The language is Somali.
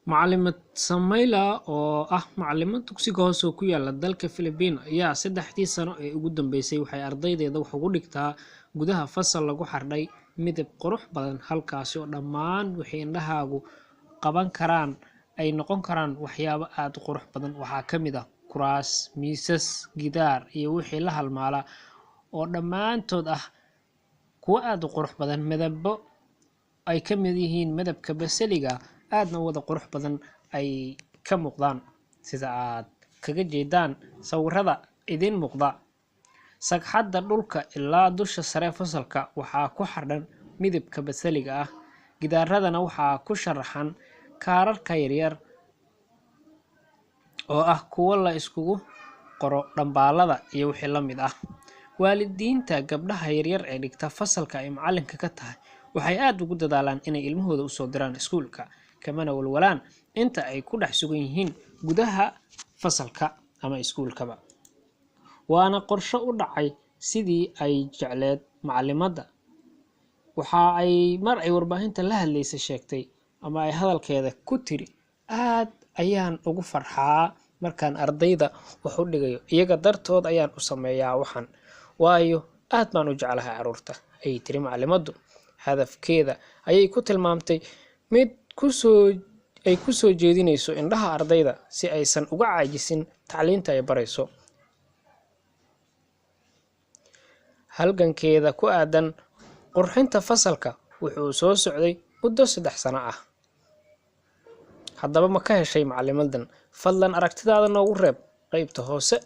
Macallimad Samaila oo ah macallimad dugsiga hoose oo ku yaala dalka Filibiin ayaa 3 sano ee ugu dambeysay waxay ardaydeeda wax ugu dhigtaa gudaha fasal lagu xardhay midab qurux badan halkaasi oo dhammaan wixii indhahaagu qaban karaan ay noqon karaan waxyaabo aad u qurux badan waxaa ka mid ah kuraas, miisas, gidaar iyo wixii la halmaala oo dhammaantood ah kuwa aad u qurux badan midabo ay ka mid yihiin midabka basaliga aadna wada qurux badan ay ka muuqdaan sida aad kaga jeedaan sawirada idin muuqda sagxadda dhulka ilaa dusha sare fasalka waxaa ku xardhan midabka basaliga ah gidaaradana waxaa ku sharaxan kaararka yaryar oo ah kuwa la iskugu qoro dhambaalada iyo wixii la mid ah waalidiinta gabdhaha yaryar ee dhigta fasalka ay macalinka ka tahay waxay aad ugu dadaalaan inay ilmahooda u soo diraan iskuulka kamana walwalaan inta ay ku dhex sugan yihiin gudaha fasalka ama iskuulkaba waana qorshe u dhacay sidii ay jecleed macallimada waxa ay mar ay warbaahinta la hadlaysay sheegtay ama ay hadalkeeda ku tiri aad ayaan ugu farxaa markaan ardayda wax u dhigayo iyaga dartood ayaan u sameeyaa waxan waayo aad baan u jeclahay caruurta ay tiri macallimadu hadafkeeda ayay ku tilmaamtay mid ku soo jeedinayso indhaha ardayda si aysan uga caajisin tacliinta ay barayso halgankeeda ku aadan qurxinta fasalka wuxuu soo socday muddo 3 sano ah haddaba ma ka heshay macallimadan fadlan aragtidaada noogu reeb qaybta hoose